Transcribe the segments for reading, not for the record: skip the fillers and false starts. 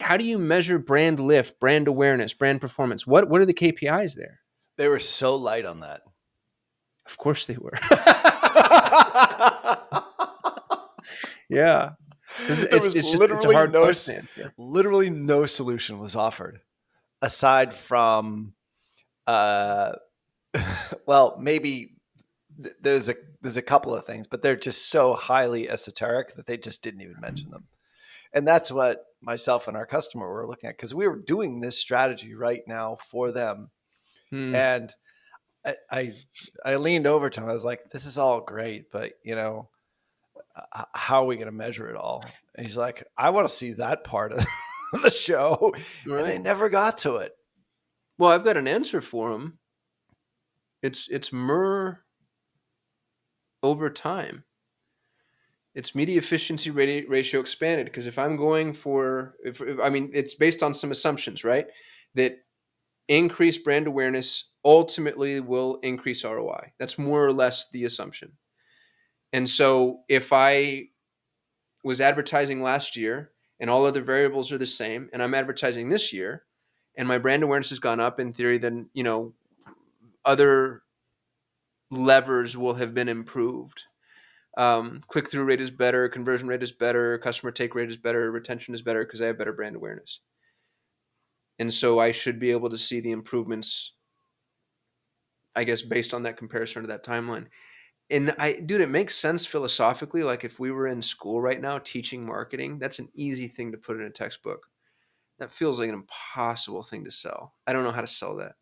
how do you measure brand lift, brand awareness, brand performance? What are the KPIs there? They were so light on that. Of course they were. Yeah. There was It's a hard question to answer. literally no solution was offered aside from, uh, well, maybe there's a couple of things, but they're just so highly esoteric that they just didn't even mention them. And that's what myself and our customer were looking at, because we were doing this strategy right now for them. And I leaned over to him. I was like, this is all great, but how are we going to measure it all? And he's like, I want to see that part of the show. Right. And they never got to it. Well, I've got an answer for him. It's MER over time. It's media efficiency ratio expanded. Because if I'm going for, it's based on some assumptions, right? That increased brand awareness ultimately will increase ROI. That's more or less the assumption. And so if I was advertising last year and all other variables are the same, and I'm advertising this year and my brand awareness has gone up, in theory, then, other levers will have been improved. Click-through rate is better, conversion rate is better, customer take rate is better, retention is better because I have better brand awareness. And so I should be able to see the improvements, I guess, based on that comparison to that timeline. And it makes sense philosophically. Like if we were in school right now teaching marketing, that's an easy thing to put in a textbook. That feels like an impossible thing to sell. I don't know how to sell that.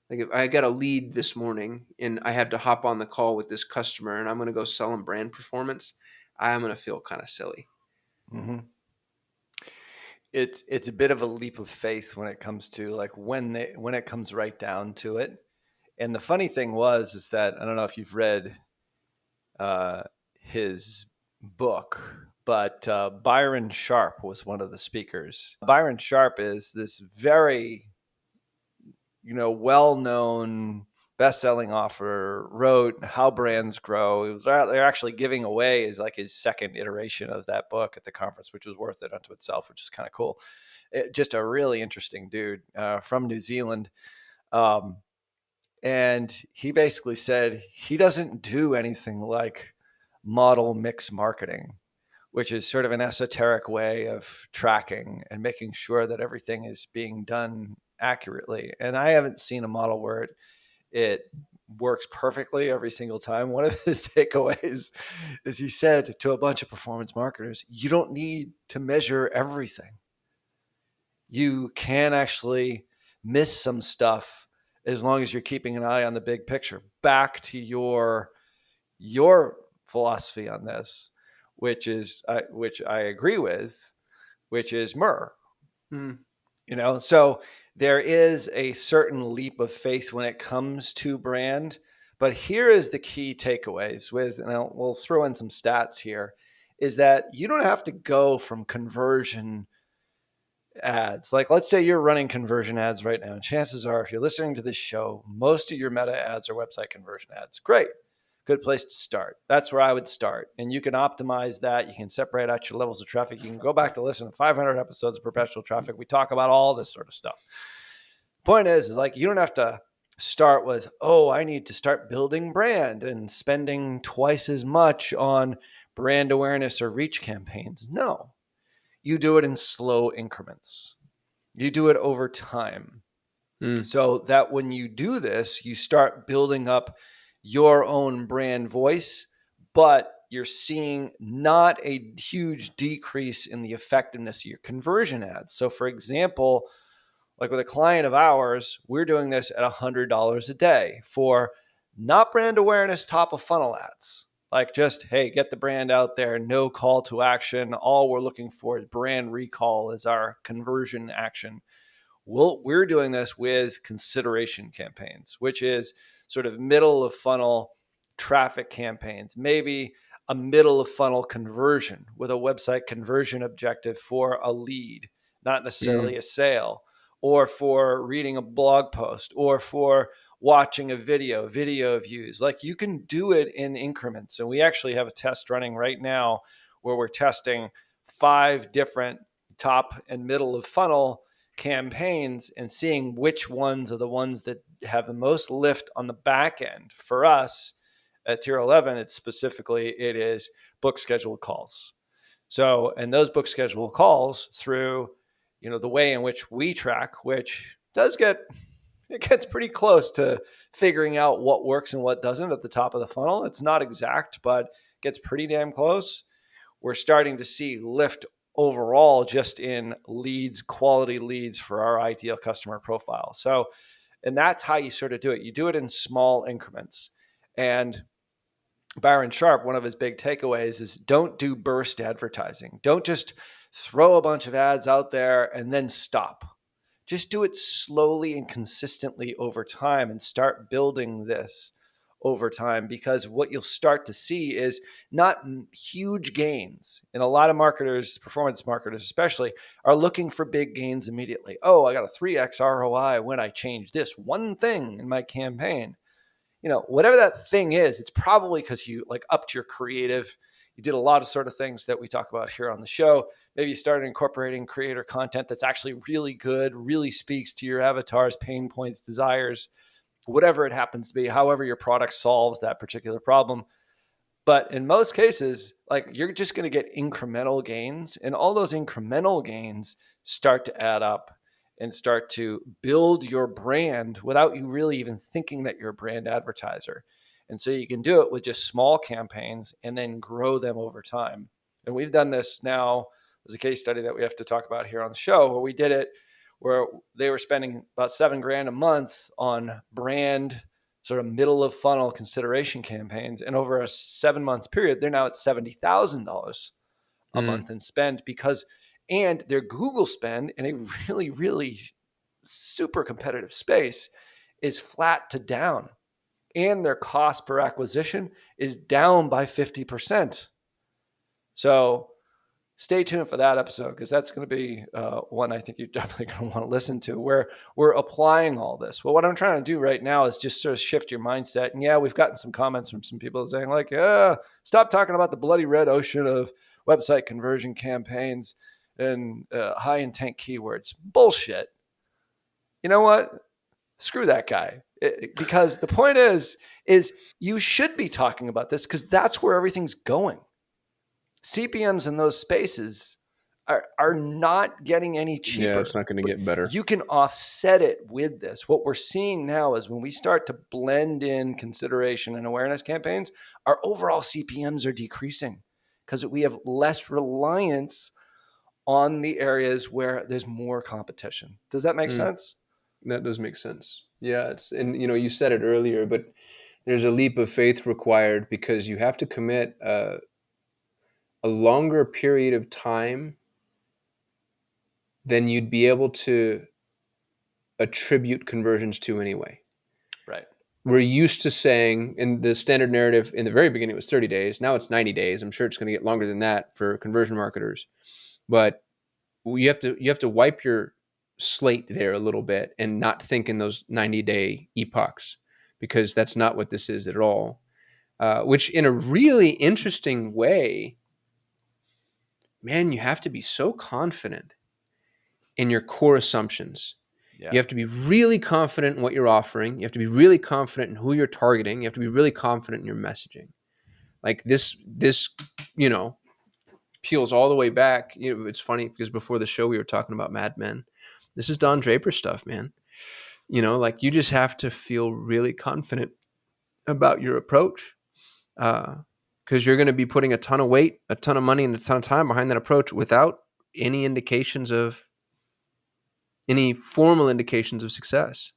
Like if I got a lead this morning and I have to hop on the call with this customer and I'm going to go sell them brand performance, I'm going to feel kind of silly. Mm-hmm. It's a bit of a leap of faith when it comes to like when it comes right down to it. And the funny thing is that I don't know if you've read his book, but Byron Sharp was one of the speakers. Byron Sharp is this very, well-known best-selling author, wrote How Brands Grow. They're actually giving away his second iteration of that book at the conference, which was worth it unto itself, which is kind of cool. Just a really interesting dude from New Zealand. And he basically said he doesn't do anything like model mix marketing, which is sort of an esoteric way of tracking and making sure that everything is being done accurately. And I haven't seen a model where it works perfectly every single time. One of his takeaways is he said to a bunch of performance marketers, you don't need to measure everything. You can actually miss some stuff as long as you're keeping an eye on the big picture. Back to your philosophy on this, which I agree with, which is MER. So there is a certain leap of faith when it comes to brand. But here is the key takeaways we'll throw in some stats here, is that you don't have to go from conversion ads. Like, let's say you're running conversion ads right now. And chances are, if you're listening to this show, most of your meta ads are website conversion ads. Great. Good place to start. That's where I would start. And you can optimize that. You can separate out your levels of traffic. You can go back to listen to 500 episodes of Perpetual Traffic. We talk about all this sort of stuff. Point is like, you don't have to start with, I need to start building brand and spending twice as much on brand awareness or reach campaigns. No. You do it in slow increments. You do it over time. So that when you do this, you start building up your own brand voice, but you're seeing not a huge decrease in the effectiveness of your conversion ads. So for example, like with a client of ours, we're doing this at $100 a day for not brand awareness, top of funnel ads. Like just, hey, get the brand out there, no call to action. All we're looking for is brand recall as our conversion action. We're doing this with consideration campaigns, which is sort of middle of funnel traffic campaigns, maybe a middle of funnel conversion with a website conversion objective for a lead, not necessarily a sale, or for reading a blog post, or for watching a video views. Like you can do it in increments. And we actually have a test running right now where we're testing 5 different top and middle of funnel campaigns and seeing which ones are the ones that have the most lift on the back end. For us at tier 11, it's specifically, it is book scheduled calls. So, and those book scheduled calls through, the way in which we track, which it gets pretty close to figuring out what works and what doesn't at the top of the funnel. It's not exact, but gets pretty damn close. We're starting to see lift overall just in leads, quality leads for our ideal customer profile. So, and that's how you sort of do it. You do it in small increments. And Byron Sharp, one of his big takeaways is don't do burst advertising. Don't just throw a bunch of ads out there and then stop. Just do it slowly and consistently over time and start building this over time, because what you'll start to see is not huge gains. And a lot of marketers, performance marketers especially, are looking for big gains immediately. Oh, I got a 3x ROI when I change this one thing in my campaign. Whatever that thing is, it's probably because you like upped your creative. You did a lot of sort of things that we talk about here on the show. Maybe you started incorporating creator content that's actually really good, really speaks to your avatar's pain points, desires, whatever it happens to be, however your product solves that particular problem. But in most cases, like, you're just going to get incremental gains, and all those incremental gains start to add up and start to build your brand without you really even thinking that you're a brand advertiser. And so you can do it with just small campaigns and then grow them over time. And we've done this now. There's a case study that we have to talk about here on the show where we did it, where they were spending about $7,000 a month on brand sort of middle of funnel consideration campaigns. And over a 7 month period, they're now at $70,000 a month in spend, and their Google spend in a really, really super competitive space is flat to down. And their cost per acquisition is down by 50%. So stay tuned for that episode, because that's going to be one I think you're definitely going to want to listen to, where we're applying all this. Well, what I'm trying to do right now is just sort of shift your mindset. And yeah, we've gotten some comments from some people saying like, yeah, stop talking about the bloody red ocean of website conversion campaigns and high intent keywords. Bullshit. You know what? Screw that guy. Because the point is you should be talking about this, because that's where everything's going. CPMs in those spaces are not getting any cheaper. Yeah, it's not going to get better. You can offset it with this. What we're seeing now is when we start to blend in consideration and awareness campaigns, our overall CPMs are decreasing because we have less reliance on the areas where there's more competition. Does that make sense? That does make sense. Yeah, and you said it earlier, but there's a leap of faith required, because you have to commit a longer period of time than you'd be able to attribute conversions to anyway. Right. We're used to saying, in the standard narrative in the very beginning, it was 30 days. Now it's 90 days. I'm sure it's going to get longer than that for conversion marketers. But you have to wipe your slate there a little bit and not think in those 90-day epochs, because that's not what this is at all. Which, in a really interesting way, man, you have to be so confident in your core assumptions. Yeah. You have to be really confident in what you're offering. You have to be really confident in who you're targeting. You have to be really confident in your messaging. Like this, peels all the way back. It's funny because before the show we were talking about Mad Men. This is Don Draper stuff, man. Like, you just have to feel really confident about your approach, because you're going to be putting a ton of weight, a ton of money, and a ton of time behind that approach without any formal indications of success.